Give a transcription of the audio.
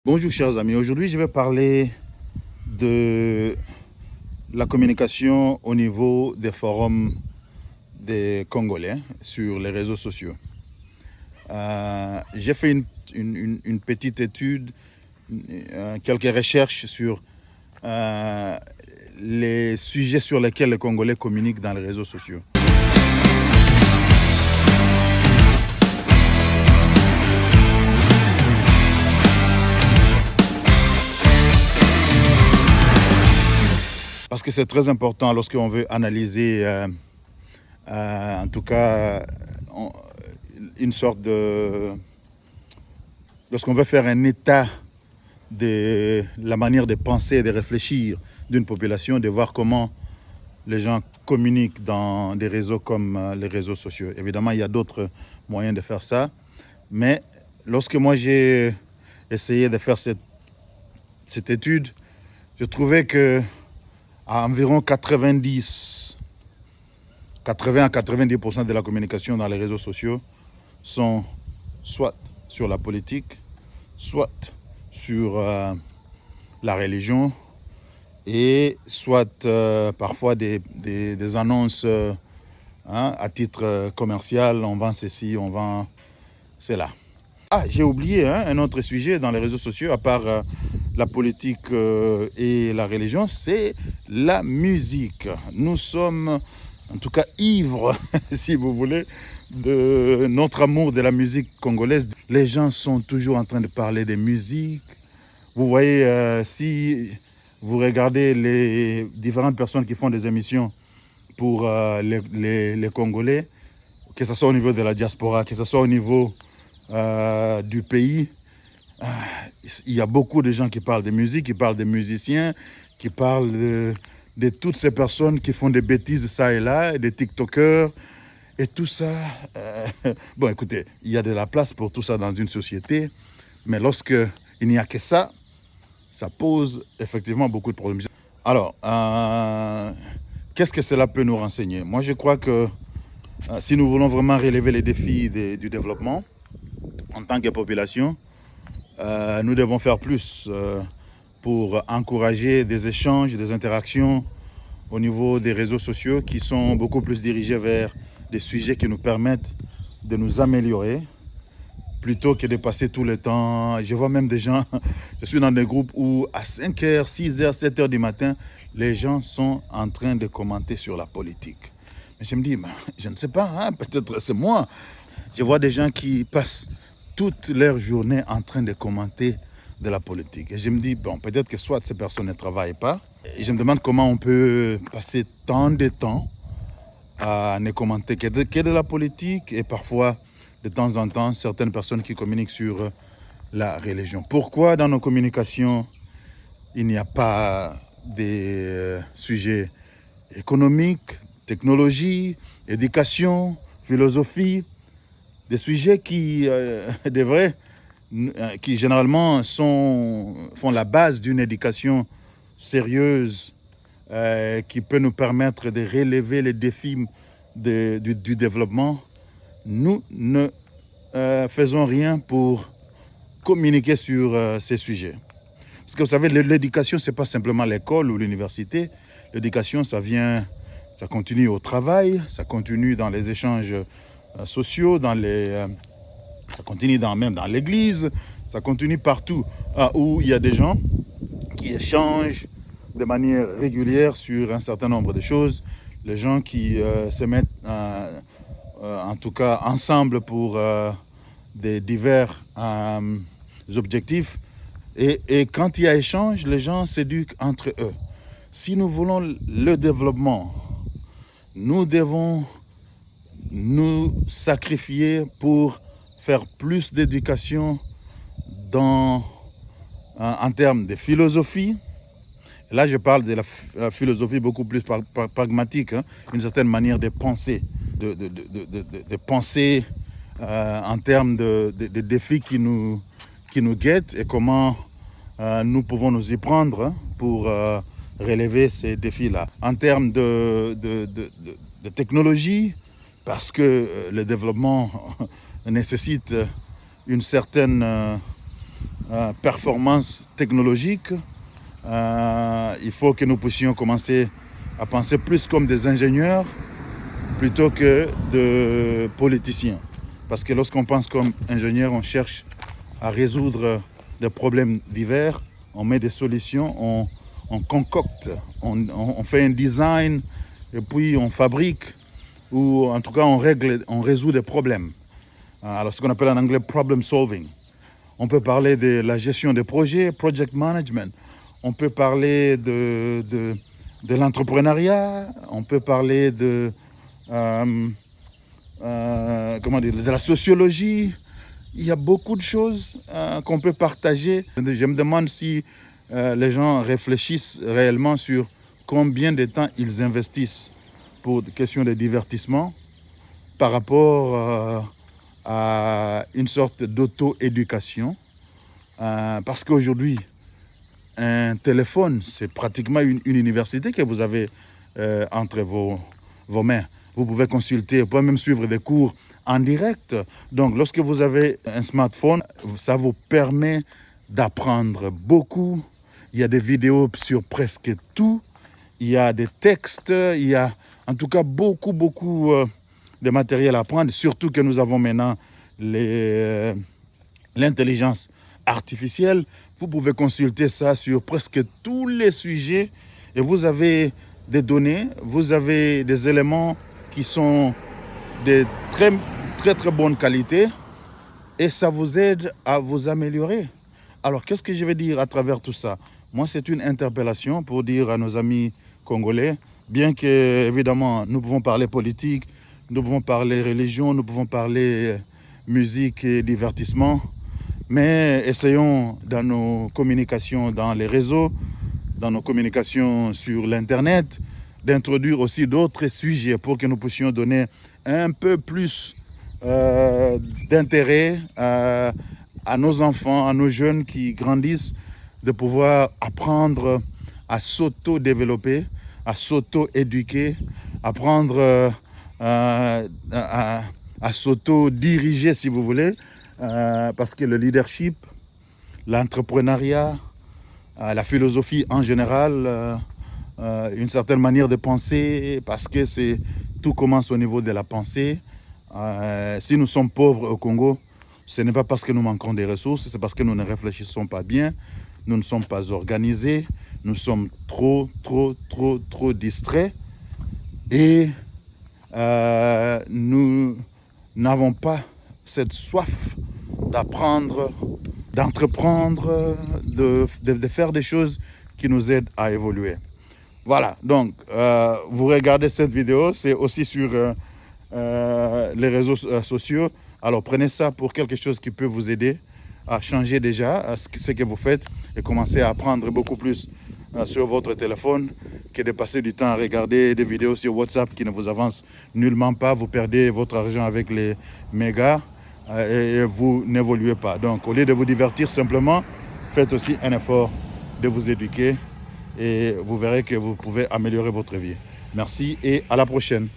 Bonjour chers amis, aujourd'hui je vais parler de la communication au niveau des forums des Congolais sur les réseaux sociaux. J'ai fait une petite étude, quelques recherches sur les sujets sur lesquels les Congolais communiquent dans les réseaux sociaux. Parce que c'est très important lorsqu'on veut analyser, en tout cas, une sorte de... Lorsqu'on veut faire un état de la manière de penser et de réfléchir d'une population, de voir comment les gens communiquent dans des réseaux comme les réseaux sociaux. Évidemment, il y a d'autres moyens de faire ça. Mais lorsque moi j'ai essayé de faire cette étude, je trouvais que à environ 80 à 90% de la communication dans les réseaux sociaux sont soit sur la politique, soit sur la religion, et soit parfois des annonces à titre commercial, on vend ceci, on vend cela. Ah, j'ai oublié un autre sujet dans les réseaux sociaux, à part la politique et la religion, c'est la musique. Nous sommes, en tout cas, ivres, si vous voulez, de notre amour de la musique congolaise. Les gens sont toujours en train de parler des musiques. Vous voyez, si vous regardez les différentes personnes qui font des émissions pour les Congolais, que ce soit au niveau de la diaspora, que ce soit au niveau du pays, il y a beaucoup de gens qui parlent de musique, qui parlent des musiciens, qui parlent de toutes ces personnes qui font des bêtises ça et là, des TikTokers et tout ça. Bon, écoutez, il y a de la place pour tout ça dans une société, mais lorsque il n'y a que ça pose effectivement beaucoup de problèmes. Alors, qu'est-ce que cela peut nous renseigner? Moi, je crois que si nous voulons vraiment relever les défis du développement en tant que population, nous devons faire plus pour encourager des échanges, des interactions au niveau des réseaux sociaux qui sont beaucoup plus dirigés vers des sujets qui nous permettent de nous améliorer plutôt que de passer tout le temps. Je vois même des gens, je suis dans des groupes où à 5h, 6h, 7h du matin, les gens sont en train de commenter sur la politique. Mais je me dis, je ne sais pas, peut-être c'est moi. Je vois des gens qui passent toute leur journée en train de commenter de la politique. Et je me dis, bon, peut-être que soit ces personnes ne travaillent pas. Et je me demande comment on peut passer tant de temps à ne commenter que de la politique et parfois, de temps en temps, certaines personnes qui communiquent sur la religion. Pourquoi dans nos communications, il n'y a pas des sujets économiques, technologie, éducation, philosophie, des sujets qui devraient, qui généralement font la base d'une éducation sérieuse qui peut nous permettre de relever les défis du développement. Nous ne faisons rien pour communiquer sur ces sujets. Parce que vous savez, l'éducation, ce n'est pas simplement l'école ou l'université. L'éducation, ça continue au travail, ça continue dans les échanges sociaux, ça continue même dans l'église, ça continue partout où il y a des gens qui échangent de manière régulière sur un certain nombre de choses. Les gens qui se mettent en tout cas ensemble pour des divers objectifs. Et quand il y a échange, les gens s'éduquent entre eux. Si nous voulons le développement, nous devons nous sacrifier pour faire plus d'éducation en termes de philosophie. Là, je parle de la philosophie beaucoup plus pragmatique, une certaine manière de penser, de penser en termes de défis qui nous guettent et comment nous pouvons nous y prendre pour relever ces défis-là. En termes de technologie, parce que le développement nécessite une certaine performance technologique. Il faut que nous puissions commencer à penser plus comme des ingénieurs plutôt que de politiciens. Parce que lorsqu'on pense comme ingénieur, on cherche à résoudre des problèmes divers, on met des solutions, on concocte, on fait un design et puis on fabrique ou en tout cas on résout des problèmes. Alors ce qu'on appelle en anglais problem solving. On peut parler de la gestion des projets, project management. On peut parler de l'entrepreneuriat. On peut parler de la sociologie. Il y a beaucoup de choses qu'on peut partager. Je me demande si les gens réfléchissent réellement sur combien de temps ils investissent pour des questions de divertissement par rapport à une sorte d'auto-éducation. Parce qu'aujourd'hui, un téléphone, c'est pratiquement une université que vous avez entre vos mains. Vous pouvez consulter, vous pouvez même suivre des cours en direct. Donc, lorsque vous avez un smartphone, ça vous permet d'apprendre beaucoup. Il y a des vidéos sur presque tout. Il y a des textes. Il y a en tout cas beaucoup de matériel à apprendre. Surtout que nous avons maintenant l'intelligence artificielle. Vous pouvez consulter ça sur presque tous les sujets. Et vous avez des données, vous avez des éléments qui sont de très bonne qualité et ça vous aide à vous améliorer. Alors, qu'est-ce que je vais dire à travers tout ça? Moi, c'est une interpellation pour dire à nos amis congolais, bien que, évidemment, nous pouvons parler politique, nous pouvons parler religion, nous pouvons parler musique et divertissement, mais essayons dans nos communications dans les réseaux, dans nos communications sur l'Internet, d'introduire aussi d'autres sujets pour que nous puissions donner un peu plus d'intérêt à nos enfants, à nos jeunes qui grandissent, de pouvoir apprendre à s'auto-développer, à s'auto-éduquer, apprendre à s'auto-diriger si vous voulez, parce que le leadership, l'entrepreneuriat, la philosophie en général, une certaine manière de penser, parce que tout commence au niveau de la pensée. Si nous sommes pauvres au Congo, ce n'est pas parce que nous manquons des ressources, c'est parce que nous ne réfléchissons pas bien, nous ne sommes pas organisés, nous sommes trop distraits et nous n'avons pas cette soif d'apprendre, d'entreprendre, de faire des choses qui nous aident à évoluer. Voilà, donc vous regardez cette vidéo, c'est aussi sur les réseaux sociaux. Alors prenez ça pour quelque chose qui peut vous aider à changer déjà ce que vous faites et commencer à apprendre beaucoup plus sur votre téléphone que de passer du temps à regarder des vidéos sur WhatsApp qui ne vous avancent nullement pas. Vous perdez votre argent avec les mégas et vous n'évoluez pas. Donc au lieu de vous divertir simplement, faites aussi un effort de vous éduquer et vous verrez que vous pouvez améliorer votre vie. Merci et à la prochaine.